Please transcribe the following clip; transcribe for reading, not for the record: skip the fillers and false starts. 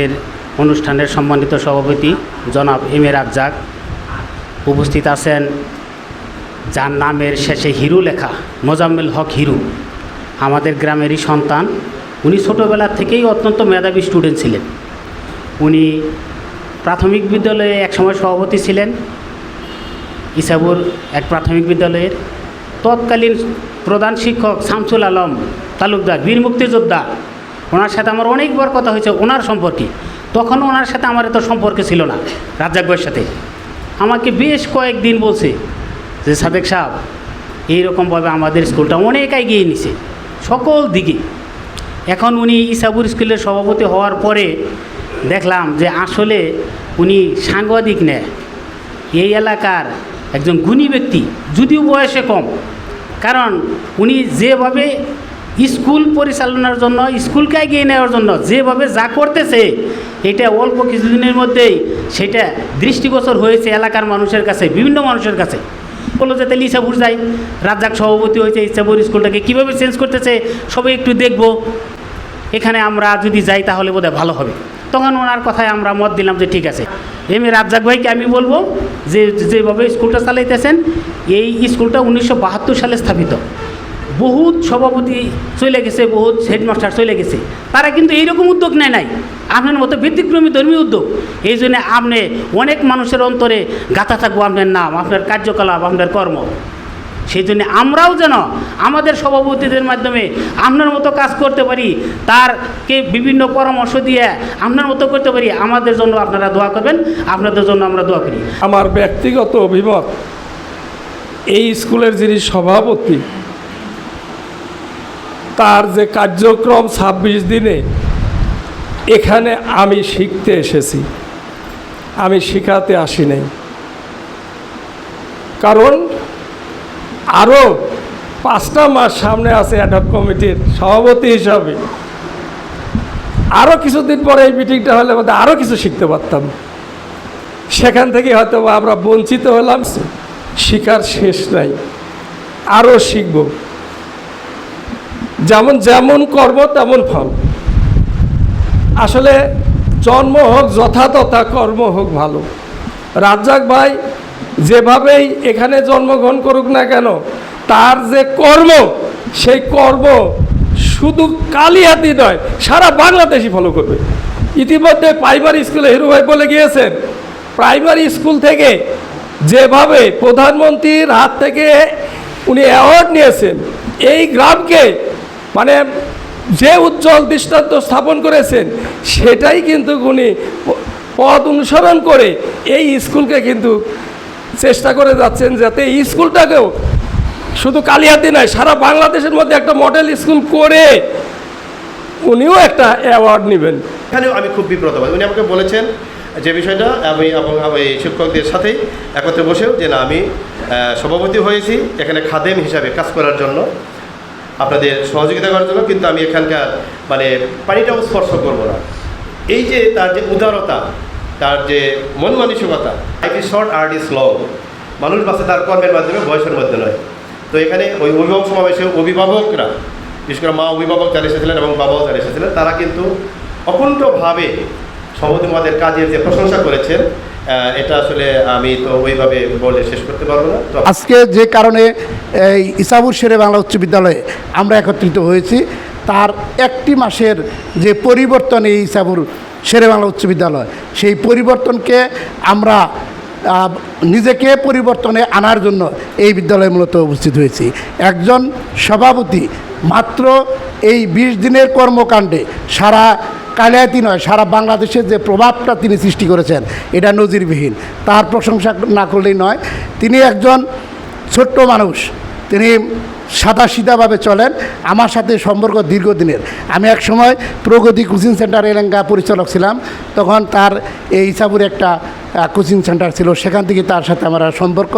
এর অনুষ্ঠানের সম্মানিত সভাপতি জনাব এম এ রাজ্জাক, উপস্থিত আছেন যার নামের শেষে হিরু লেখা, মোজাম্মেল হক হিরু, আমাদের গ্রামেরই সন্তান। উনি ছোটোবেলা থেকেই অত্যন্ত মেধাবী স্টুডেন্ট ছিলেন। উনি প্রাথমিক বিদ্যালয়ে একসময় সভাপতি ছিলেন, ইসাবুর এক প্রাথমিক বিদ্যালয়ের। তৎকালীন প্রধান শিক্ষক শামসুল আলম তালুকদার, বীর মুক্তিযোদ্ধা, ওনার সাথে আমার অনেকবার কথা হয়েছে ওনার সম্পর্কে। তখন ওনার সাথে আমার এত সম্পর্ক ছিল না, রাজ্জাক ভাইয়ের সাথে। আমাকে বেশ কয়েকদিন বলছে যে সাদেক সাহেব, এইরকমভাবে আমাদের স্কুলটা অনেক এগিয়ে নিছে সকল দিকে। এখন উনি ইসাবুর স্কুলের সভাপতি হওয়ার পরে দেখলাম যে আসলে উনি সাংবাদিক নেয়, এই এলাকার একজন গুণী ব্যক্তি, যদিও বয়সে কম। কারণ উনি যেভাবে স্কুল পরিচালনার জন্য, স্কুলকে এগিয়ে নেওয়ার জন্য যেভাবে যা করতেছে, এটা অল্প কিছুদিনের মধ্যেই সেটা দৃষ্টিগোচর হয়েছে এলাকার মানুষের কাছে, বিভিন্ন মানুষের কাছে। বললো যে তাহলে ইসাবুর যাই, রাজ্জাক সভাপতি হয়েছে, ইসাবুর স্কুলটাকে কীভাবে চেঞ্জ করতেছে সবাই একটু দেখব, এখানে আমরা যদি যাই তাহলে বোধহয় ভালো হবে। তখন ওনার কথায় আমরা মত দিলাম যে ঠিক আছে। এম এ রাজ্জাক ভাইকে আমি বলবো যে যেভাবে স্কুলটা চালাইতেছেন, এই স্কুলটা 1972 সালে স্থাপিত। বহুত সভাপতি চলে গেছে, বহুত হেডমাস্টার চলে গেছে, তারা কিন্তু এইরকম উদ্যোগ নেয় নাই, আপনার মতো ব্যতিক্রমী ধর্মীয় উদ্যোগ। এই জন্যে আপনি অনেক মানুষের অন্তরে গাঁথা থাকবো আপনার নাম, আপনার কার্যকলাপ, আপনার কর্ম। সেই জন্য আমরাও যেন আমাদের সভাপতিদের মাধ্যমে আপনার মতো কাজ করতে পারি, তারকে বিভিন্ন পরামর্শ দিয়ে আপনার মতো করতে পারি। আমাদের জন্য আপনারা দোয়া করবেন, আপনাদের জন্য আমরা দোয়া করি। আমার ব্যক্তিগত অভিমত, এই স্কুলের যিনি সভাপতি, তার যে কার্যক্রম 26 দিনে এখানে আমি শিখতে এসেছি, আমি শেখাতে আসি নাই। কারণ আরও 5টা মাস সামনে আছে অ্যাডহক কমিটির সভাপতি হিসাবে। আরও কিছুদিন পরে এই মিটিংটা হলে বোধ আরও কিছু শিখতে পারতাম। সেখান থেকে হয়তো আমরা বঞ্চিত হলাম, শিখার শেষ নাই, আরও শিখব। যেমন যেমন কর্ম তেমন ফল। আসলে জন্ম হোক যথাতথা, কর্ম হোক ভালো। রাজ্জাক ভাই যেভাবেই এখানে জন্মগ্রহণ করুক না কেন, তার যে কর্ম, সেই কর্ম শুধু কালিহাতি নয়, সারা বাংলাদেশই ফলো করবে। ইতিমধ্যে প্রাইমারি স্কুলে হিরু ভাই বলে গিয়েছেন, প্রাইমারি স্কুল থেকে যেভাবে প্রধানমন্ত্রীর হাত থেকে উনি অ্যাওয়ার্ড নিয়েছেন, এই গ্রামকে মানে যে উজ্জ্বল দৃষ্টান্ত স্থাপন করেছেন, সেটাই কিন্তু উনি পথ অনুসরণ করে এই স্কুলকে কিন্তু চেষ্টা করে যাচ্ছেন, যাতে এই স্কুলটাকেও শুধু কালিহাতি নয়, সারা বাংলাদেশের মধ্যে একটা মডেল স্কুল করে উনিও একটা অ্যাওয়ার্ড নেবেন। এখানেও আমি খুব বিব্রত হই। উনি আমাকে বলেছেন যে বিষয়টা, আমি এবং এই শিক্ষকদের সাথেই একত্রে বসেও যে না, আমি সভাপতি হয়েছি এখানে খাদেম হিসাবে কাজ করার জন্য, আপনাদের সহযোগিতা করার জন্য, কিন্তু আমি এখানকার মানে পানিটাও স্পর্শ করবো না। এই যে তার যে উদারতা, তার যে মন মানসিকতা, life is short, art is long. মানুষ বাঁচে তার কর্মের মাধ্যমে, বয়সের মধ্যে নয়। তো এখানে ওই অভিভাবক সমাবেশে অভিভাবকরা, বিশেষ করে মা অভিভাবক যারা এসেছিলেন এবং বাবাও যারা এসেছিলেন, তারা কিন্তু অকুণ্ঠভাবে সভাপতি মহোদয়ের কাজের যে প্রশংসা করেছেন, এটা আসলে আমি তো ওইভাবে বলে শেষ করতে পারবো না। তো আজকে যে কারণে এই ইসাবুর শেরে বাংলা উচ্চ বিদ্যালয়ে আমরা একত্রিত হয়েছি, তার একটি মাসের যে পরিবর্তন এই ইসাবুর শেরে বাংলা উচ্চ বিদ্যালয়, সেই পরিবর্তনকে আমরা নিজেকে পরিবর্তনে আনার জন্য এই বিদ্যালয়ে মূলত উপস্থিত হয়েছি। একজন সভাপতি মাত্র এই 20 দিনের কর্মকাণ্ডে সারা কালিহাতি নয়, সারা বাংলাদেশের যে প্রভাবটা তিনি সৃষ্টি করেছেন, এটা নজিরবিহীন। তার প্রশংসা না করলেই নয়। তিনি একজন ছোট্ট মানুষ, তিনি সাদাসিধাভাবে চলেন। আমার সাথে সম্পর্ক দীর্ঘদিনের। আমি এক সময় প্রগতি কোচিং সেন্টার এলাকা পরিচালক ছিলাম, তখন তার এই ইসাবুর একটা কোচিং সেন্টার ছিল, সেখান থেকে তার সাথে আমার সম্পর্ক।